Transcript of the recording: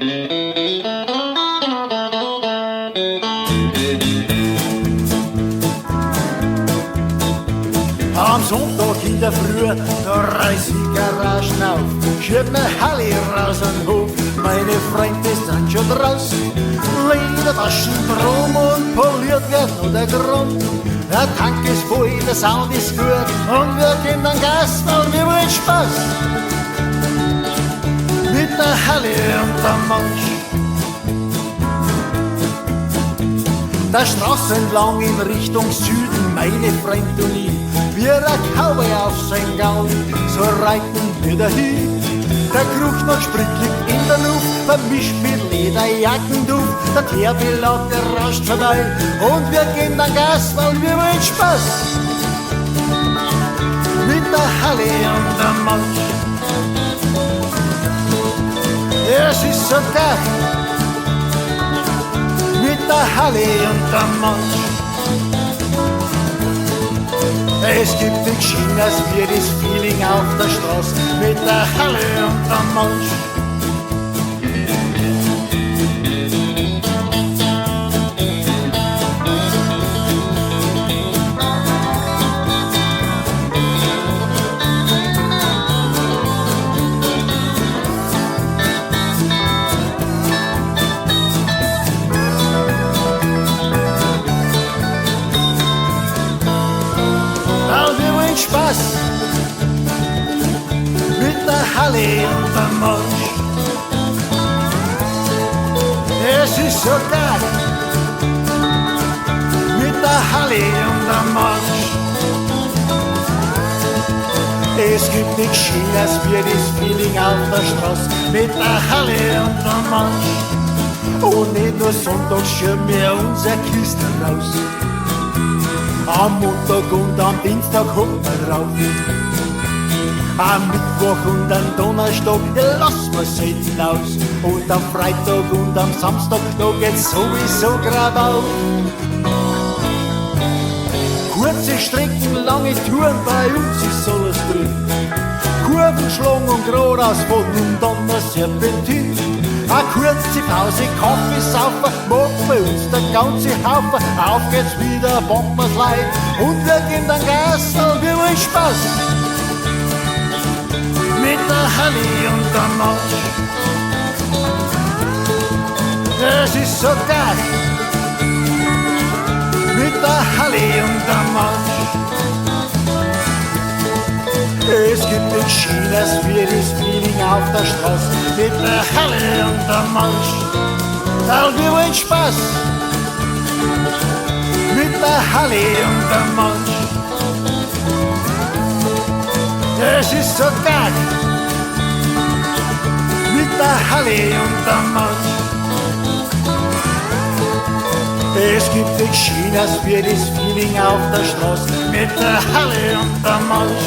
Am Sonntag in der Früh, da reiß ich Garagen auf, schieb ne Harley raus an den Hof. Meine Freunde sind schon draußen, Ledertaschen drum und poliert wird nur der Grund. Der Tank ist voll, der Sound ist gut und wir gehen dann Gas, weil wir wollen Spaß. Mit der Harley und der Mensch. Der Straße entlang in Richtung Süden, meine Freunde und ich, wie ein Cowboy auf St. Gallen, so reiten wir dahin. Der Geruch nach Sprit liegt in der Luft, vermischt mit Lederjackenduft. Der Teerpilot, der rauscht vorbei und wir geben dann Gas, weil wir wollen Spaß. Mit der Harley und der Mensch. Es ist so geil. Mit der Harley und der Mensch. Es gibt nichts Schöneres wie das Feeling auf der Straße mit der Harley und der Mensch. Spaß mit der Harley und der Mensch. Es ist so geil mit der Harley und der Mensch. Es gibt nichts Schöneres wie das Feeling auf der Straße mit der Harley und der Mensch. Und nicht nur sonntags schieben wir unsere Kisten raus. Am Montag und am Dienstag kommt man rauf. Am Mittwoch und am Donnerstag, ja, lassen wir selten aus. Und am Freitag und am Samstag, da geht's sowieso gradauf. Kurze Strecken, lange Touren, bei uns ist alles drin. Kurven schlagen und geradeaus fahren und dann ein Serpentin. Eine kurze Pause, Kaffee saufen, macht bei uns der ganze Haufen. Auf geht's wieder, packen wir's leid und wir gehen dann Gas und wir wollen Spaß. Mit der Harley und der Mensch. Es ist so geil. Mit der Harley und der Mensch. Es gibt nichts Schöneres wie das Feeling auf der Straße mit der Harley und der Mensch. Weil wir wollen Spaß mit der Harley und der Mensch. Es ist so geil mit der Harley und der Mensch. Es gibt nichts Schöneres wie das Feeling auf der Straße mit der Harley und der Mensch.